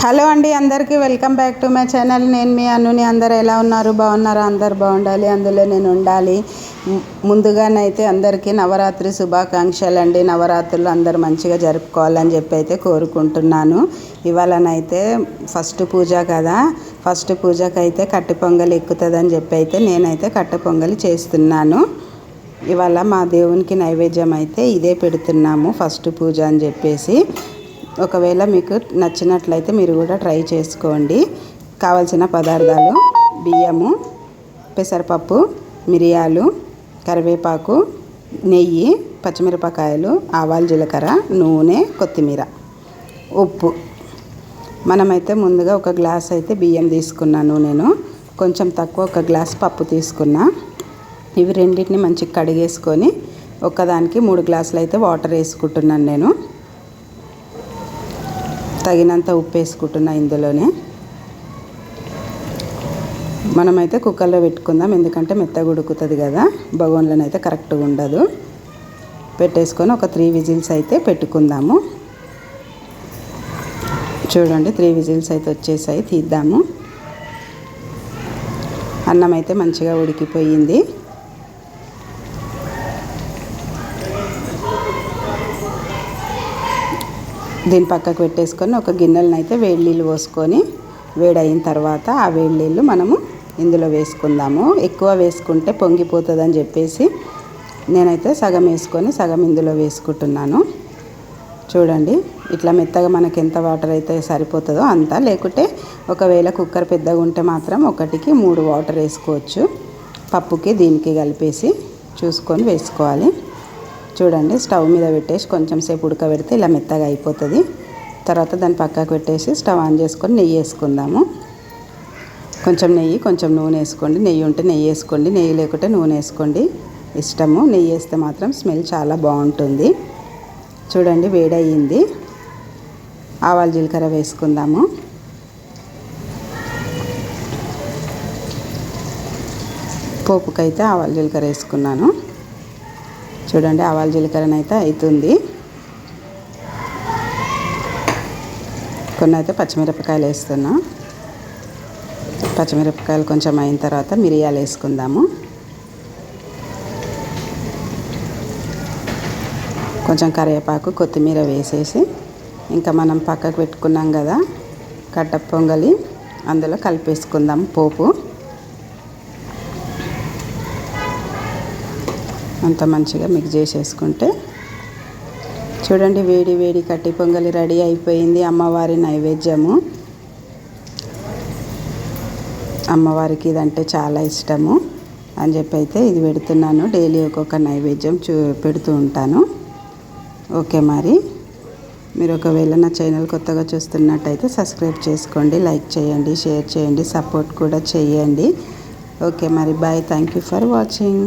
Hello అండి, అందరికీ welcome back to my channel. నేను మీ అనుని. అందరు ఎలా ఉన్నారు? బాగున్నారా? అందరు బాగుండాలి, అందులో నేను ఉండాలి. ముందుగానైతే అందరికీ నవరాత్రి శుభాకాంక్షలు అండి. నవరాత్రులు అందరు మంచిగా జరుపుకోవాలని చెప్పి అయితే కోరుకుంటున్నాను. ఇవాళనైతే ఫస్ట్ పూజ కదా, ఫస్ట్ పూజకైతే కట్టె పొంగలి ఎక్కుతుందని చెప్పి అయితే నేనైతే కట్టె పొంగలి చేస్తున్నాను. ఇవాళ మా దేవునికి నైవేద్యం అయితే ఇదే పెడుతున్నాము, ఫస్ట్ పూజ అని చెప్పేసి. ఒకవేళ మీకు నచ్చినట్లయితే మీరు కూడా ట్రై చేసుకోండి. కావాల్సిన పదార్థాలు: బియ్యము, పెసరపప్పు, మిరియాలు, కరివేపాకు, నెయ్యి, పచ్చిమిరపకాయలు, ఆవాలు, జీలకర్ర, నూనె, కొత్తిమీర, ఉప్పు. మనమైతే ముందుగా ఒక గ్లాస్ అయితే బియ్యం తీసుకున్నాను నేను. కొంచెం తక్కువ ఒక గ్లాస్ పప్పు తీసుకున్నా. ఇవి రెండింటిని మంచిగా కడిగేసుకొని ఒకదానికి 3 గ్లాసులు అయితే వాటర్ వేసుకుంటున్నాను నేను. తగినంత ఉప్పు వేసుకుంటున్నా ఇందులోనే. మనమైతే కుక్కర్లో పెట్టుకుందాం, ఎందుకంటే మెత్తగా ఉడుకుతుంది కదా, బగోన్లను అయితే కరెక్ట్గా ఉండదు. పెట్టేసుకొని ఒక 3 విజిల్స్ అయితే పెట్టుకుందాము. చూడండి, 3 విజిల్స్ అయితే వచ్చేసాయి. తీద్దాము. అన్నం అయితే మంచిగా ఉడికిపోయింది. దీని పక్కకు పెట్టేసుకొని ఒక గిన్నెలను అయితే వేడి నీళ్ళు పోసుకొని వేడయిన తర్వాత ఆ వేడి నీళ్ళు మనము ఇందులో వేసుకుందాము. ఎక్కువ వేసుకుంటే పొంగిపోతుందని చెప్పేసి నేనైతే సగం వేసుకొని సగం ఇందులో వేసుకుంటున్నాను. చూడండి, ఇట్లా మెత్తగా మనకి ఎంత వాటర్ అయితే సరిపోతుందో అంత. లేకుంటే ఒకవేళ కుక్కర్ పెద్దగా ఉంటే మాత్రం 1కి 3 వాటర్ వేసుకోవచ్చు. పప్పుకి దీనికి కలిపేసి చూసుకొని వేసుకోవాలి. చూడండి, స్టవ్ మీద పెట్టేసి కొంచెం సేపు ఉడకబెడితే ఇలా మెత్తగా అయిపోతుంది. తర్వాత దాన్ని పక్కకు పెట్టేసి స్టవ్ ఆన్ చేసుకొని నెయ్యి వేసుకుందాము. కొంచెం నెయ్యి, కొంచెం నూనె వేసుకోండి. నెయ్యి ఉంటే నెయ్యి వేసుకోండి, నెయ్యి లేకుంటే నూనె వేసుకోండి, ఇష్టము. నెయ్యి వేస్తే మాత్రం స్మెల్ చాలా బాగుంటుంది. చూడండి, వేడయ్యింది. ఆవాలు, జీలకర్ర వేసుకుందాము. పోపుకైతే ఆవాలు, జీలకర్ర వేసుకున్నాను. చూడండి, ఆవాలు జీలకర్రనైతే అవుతుంది. కొన్ని అయితే పచ్చిమిరపకాయలు వేస్తున్నా. పచ్చిమిరపకాయలు కొంచెం అయిన తర్వాత మిరియాలు వేసుకుందాము. కొంచెం కరివేపాకు, కొత్తిమీర వేసేసి ఇంకా మనం పక్కకు పెట్టుకున్నాం కదా కట్టె పొంగలి, అందులో కలిపేసుకుందాం పోపు. అంత మంచిగా మిక్స్ చేసేసుకుంటే చూడండి, వేడి వేడి కట్టె పొంగలి రెడీ అయిపోయింది. అమ్మవారి నైవేద్యము. అమ్మవారికి ఇదంటే చాలా ఇష్టము అని చెప్పి అయితే ఇది పెడుతున్నాను. డైలీ ఒక్కొక్క నైవేద్యం పెడుతూ ఉంటాను. ఓకే, మరి మీరు ఒకవేళ నా ఛానల్ కొత్తగా చూస్తున్నట్టయితే సబ్స్క్రైబ్ చేసుకోండి, లైక్ చేయండి, షేర్ చేయండి, సపోర్ట్ కూడా చేయండి. ఓకే మరి, bye. Thank you for watching.